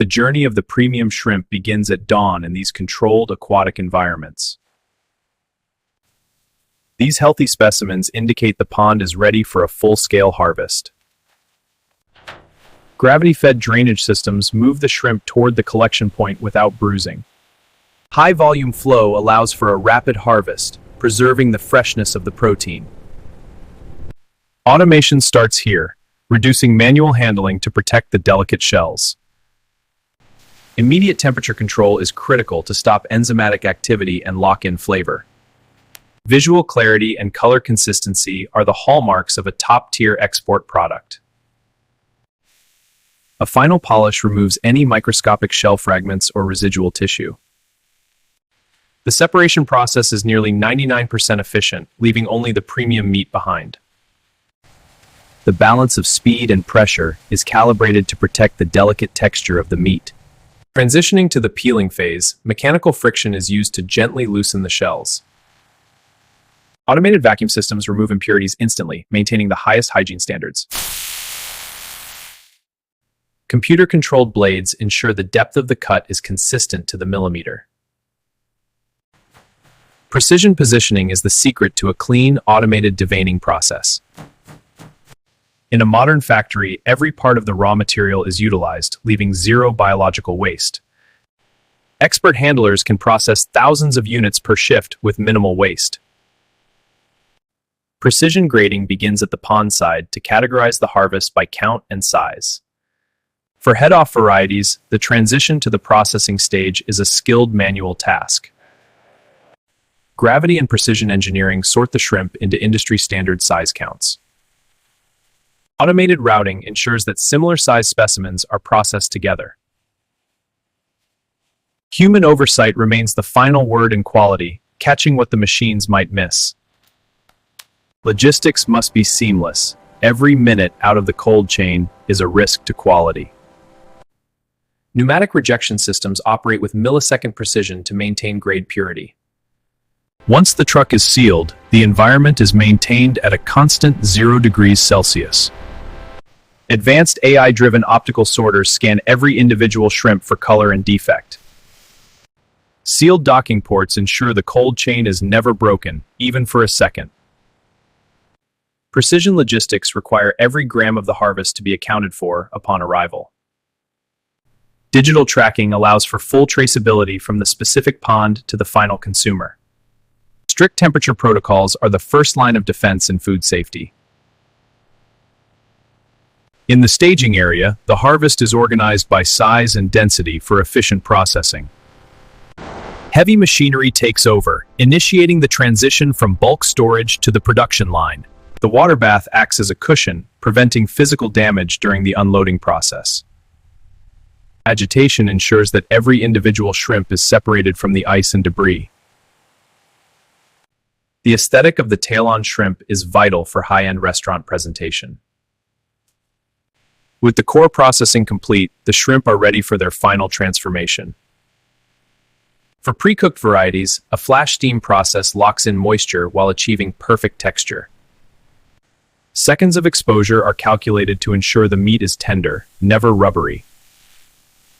The journey of the premium shrimp begins at dawn in these controlled aquatic environments. These healthy specimens indicate the pond is ready for a full-scale harvest. Gravity-fed drainage systems move the shrimp toward the collection point without bruising. High-volume flow allows for a rapid harvest, preserving the freshness of the protein. Automation starts here, reducing manual handling to protect the delicate shells. Immediate temperature control is critical to stop enzymatic activity and lock in flavor. Visual clarity and color consistency are the hallmarks of a top-tier export product. A final polish removes any microscopic shell fragments or residual tissue. The separation process is nearly 99% efficient, leaving only the premium meat behind. The balance of speed and pressure is calibrated to protect the delicate texture of the meat. Transitioning to the peeling phase, mechanical friction is used to gently loosen the shells. Automated vacuum systems remove impurities instantly, maintaining the highest hygiene standards. Computer-controlled blades ensure the depth of the cut is consistent to the millimeter. Precision positioning is the secret to a clean, automated deveining process. In a modern factory, every part of the raw material is utilized, leaving zero biological waste. Expert handlers can process thousands of units per shift with minimal waste. Precision grading begins at the pond side to categorize the harvest by count and size. For head-off varieties, the transition to the processing stage is a skilled manual task. Gravity and precision engineering sort the shrimp into industry-standard size counts. Automated routing ensures that similar-sized specimens are processed together. Human oversight remains the final word in quality, catching what the machines might miss. Logistics must be seamless. Every minute out of the cold chain is a risk to quality. Pneumatic rejection systems operate with millisecond precision to maintain grade purity. Once the truck is sealed, the environment is maintained at a constant 0 degrees Celsius. Advanced AI-driven optical sorters scan every individual shrimp for color and defect. Sealed docking ports ensure the cold chain is never broken, even for a second. Precision logistics require every gram of the harvest to be accounted for upon arrival. Digital tracking allows for full traceability from the specific pond to the final consumer. Strict temperature protocols are the first line of defense in food safety. In the staging area, the harvest is organized by size and density for efficient processing. Heavy machinery takes over, initiating the transition from bulk storage to the production line. The water bath acts as a cushion, preventing physical damage during the unloading process. Agitation ensures that every individual shrimp is separated from the ice and debris. The aesthetic of the tail-on shrimp is vital for high-end restaurant presentation. With the core processing complete, the shrimp are ready for their final transformation. For pre-cooked varieties, a flash steam process locks in moisture while achieving perfect texture. Seconds of exposure are calculated to ensure the meat is tender, never rubbery.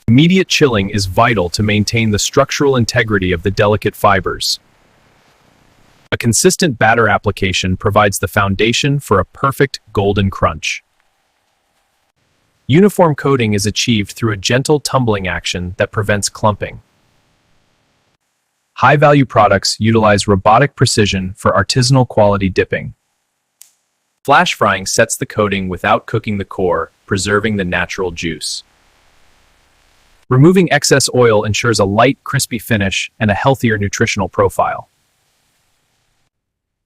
Immediate chilling is vital to maintain the structural integrity of the delicate fibers. A consistent batter application provides the foundation for a perfect golden crunch. Uniform coating is achieved through a gentle tumbling action that prevents clumping. High-value products utilize robotic precision for artisanal quality dipping. Flash frying sets the coating without cooking the core, preserving the natural juice. Removing excess oil ensures a light, crispy finish and a healthier nutritional profile.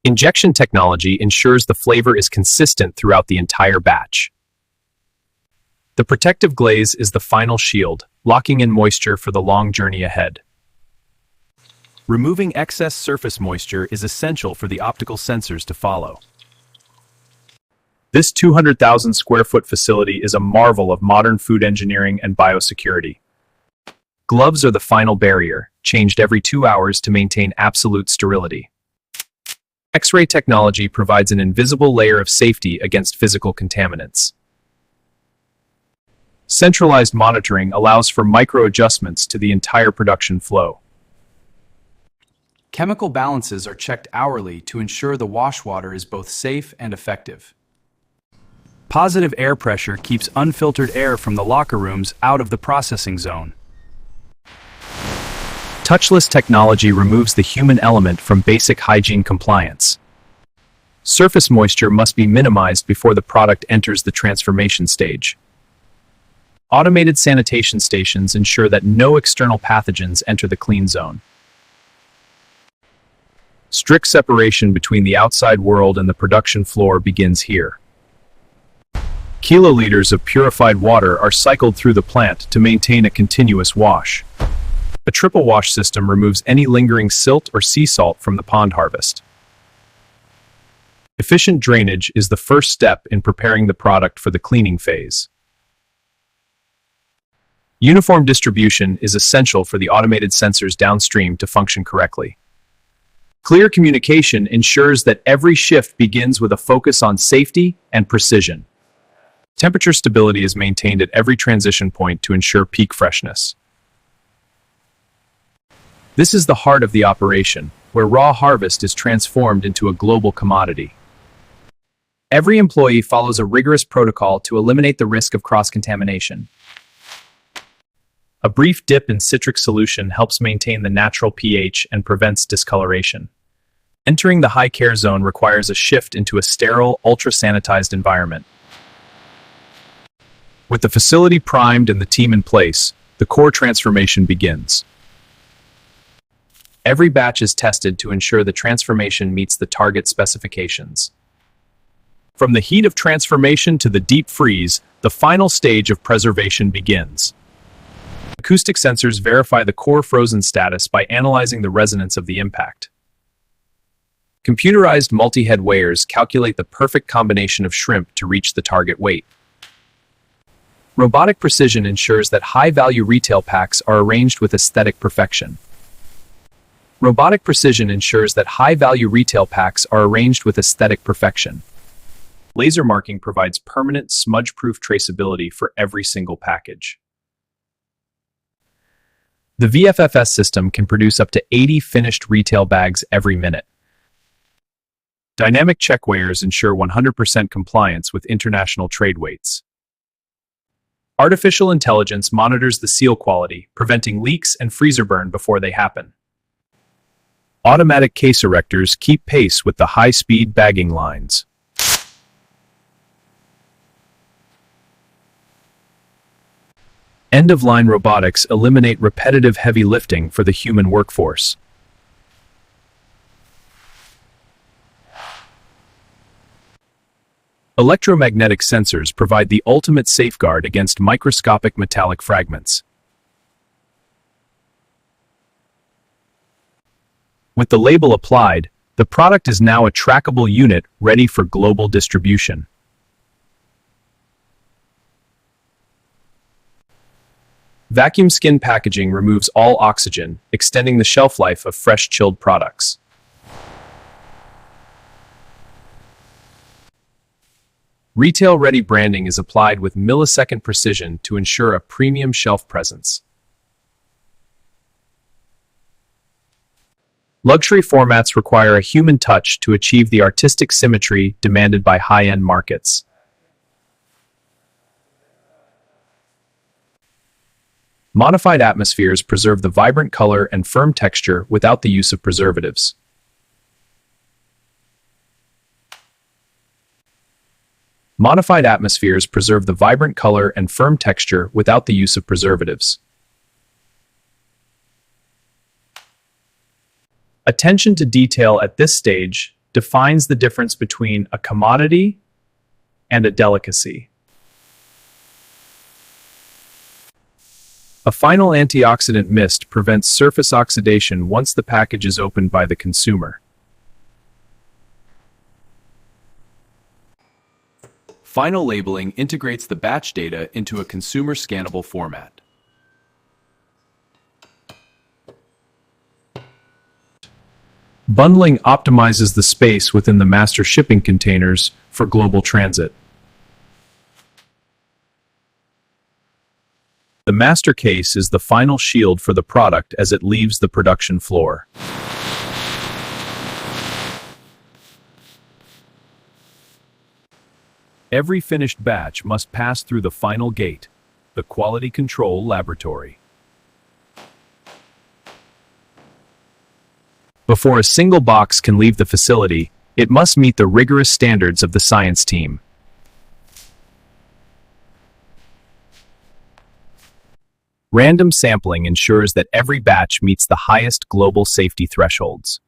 Injection technology ensures the flavor is consistent throughout the entire batch. The protective glaze is the final shield, locking in moisture for the long journey ahead. Removing excess surface moisture is essential for the optical sensors to follow. This 200,000 square foot facility is a marvel of modern food engineering and biosecurity. Gloves are the final barrier, changed every 2 hours to maintain absolute sterility. X-ray technology provides an invisible layer of safety against physical contaminants. Centralized monitoring allows for micro-adjustments to the entire production flow. Chemical balances are checked hourly to ensure the wash water is both safe and effective. Positive air pressure keeps unfiltered air from the locker rooms out of the processing zone. Touchless technology removes the human element from basic hygiene compliance. Surface moisture must be minimized before the product enters the transformation stage. Automated sanitation stations ensure that no external pathogens enter the clean zone. Strict separation between the outside world and the production floor begins here. Kiloliters of purified water are cycled through the plant to maintain a continuous wash. A triple wash system removes any lingering silt or sea salt from the pond harvest. Efficient drainage is the first step in preparing the product for the cleaning phase. Uniform distribution is essential for the automated sensors downstream to function correctly. Clear communication ensures that every shift begins with a focus on safety and precision. Temperature stability is maintained at every transition point to ensure peak freshness. This is the heart of the operation, where raw harvest is transformed into a global commodity. Every employee follows a rigorous protocol to eliminate the risk of cross-contamination. A brief dip in citric solution helps maintain the natural pH and prevents discoloration. Entering the high care zone requires a shift into a sterile, ultra-sanitized environment. With the facility primed and the team in place, the core transformation begins. Every batch is tested to ensure the transformation meets the target specifications. From the heat of transformation to the deep freeze, the final stage of preservation begins. Acoustic sensors verify the core frozen status by analyzing the resonance of the impact. Computerized multi-head weighers calculate the perfect combination of shrimp to reach the target weight. Robotic precision ensures that high-value retail packs are arranged with aesthetic perfection. Robotic precision ensures that high-value retail packs are arranged with aesthetic perfection. Laser marking provides permanent smudge-proof traceability for every single package. The VFFS system can produce up to 80 finished retail bags every minute. Dynamic check weighers ensure 100% compliance with international trade weights. Artificial intelligence monitors the seal quality, preventing leaks and freezer burn before they happen. Automatic case erectors keep pace with the high-speed bagging lines. End-of-line robotics eliminate repetitive heavy lifting for the human workforce. Electromagnetic sensors provide the ultimate safeguard against microscopic metallic fragments. With the label applied, the product is now a trackable unit ready for global distribution. Vacuum skin packaging removes all oxygen, extending the shelf life of fresh chilled products. Retail-ready branding is applied with millisecond precision to ensure a premium shelf presence. Luxury formats require a human touch to achieve the artistic symmetry demanded by high-end markets. Modified atmospheres preserve the vibrant color and firm texture without the use of preservatives. Modified atmospheres preserve the vibrant color and firm texture without the use of preservatives. Attention to detail at this stage defines the difference between a commodity and a delicacy. A final antioxidant mist prevents surface oxidation once the package is opened by the consumer. Final labeling integrates the batch data into a consumer scannable format. Bundling optimizes the space within the master shipping containers for global transit. The master case is the final shield for the product as it leaves the production floor. Every finished batch must pass through the final gate, the quality control laboratory. Before a single box can leave the facility, it must meet the rigorous standards of the science team. Random sampling ensures that every batch meets the highest global safety thresholds.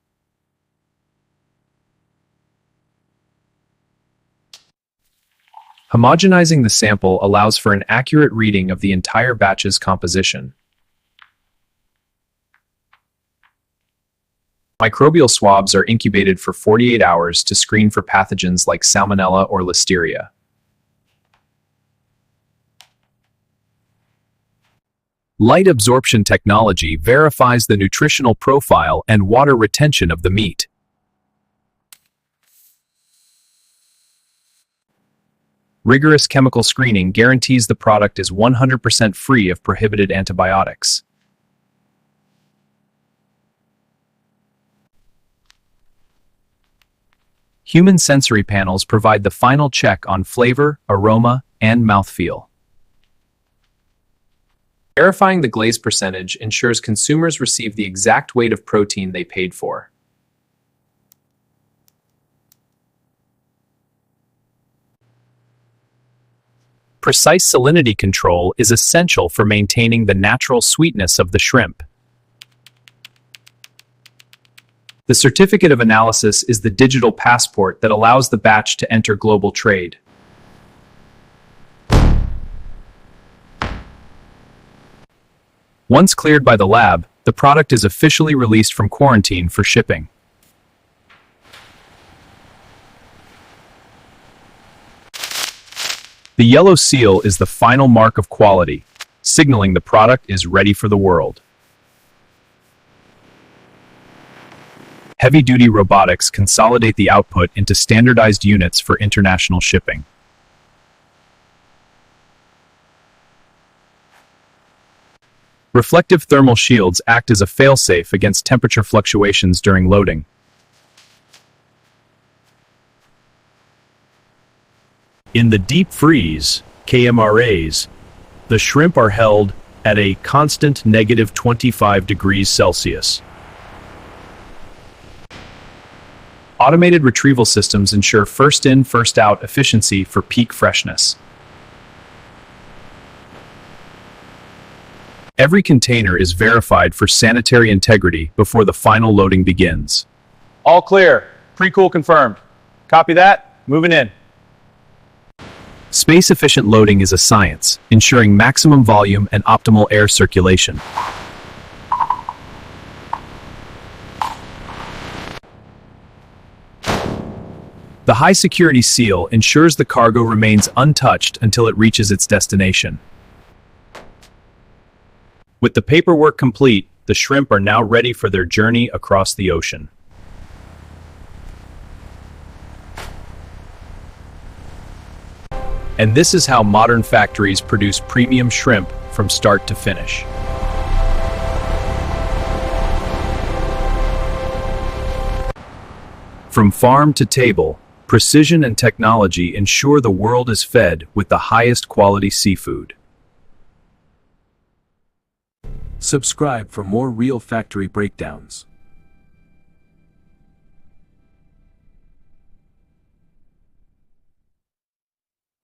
Homogenizing the sample allows for an accurate reading of the entire batch's composition. Microbial swabs are incubated for 48 hours to screen for pathogens like Salmonella or Listeria. Light absorption technology verifies the nutritional profile and water retention of the meat. Rigorous chemical screening guarantees the product is 100% free of prohibited antibiotics. Human sensory panels provide the final check on flavor, aroma, and mouthfeel. Verifying the glaze percentage ensures consumers receive the exact weight of protein they paid for. Precise salinity control is essential for maintaining the natural sweetness of the shrimp. The certificate of analysis is the digital passport that allows the batch to enter global trade. Once cleared by the lab, the product is officially released from quarantine for shipping. The yellow seal is the final mark of quality, signaling the product is ready for the world. Heavy-duty robotics consolidate the output into standardized units for international shipping. Reflective thermal shields act as a fail-safe against temperature fluctuations during loading. In the deep freeze, KMRAs, the shrimp are held at a constant negative 25 degrees Celsius. Automated retrieval systems ensure first-in, first-out efficiency for peak freshness. Every container is verified for sanitary integrity before the final loading begins. All clear. Pre-cool confirmed. Copy that. Moving in. Space-efficient loading is a science, ensuring maximum volume and optimal air circulation. The high-security seal ensures the cargo remains untouched until it reaches its destination. With the paperwork complete, the shrimp are now ready for their journey across the ocean. And this is how modern factories produce premium shrimp from start to finish. From farm to table, precision and technology ensure the world is fed with the highest quality seafood. Subscribe for more real factory breakdowns.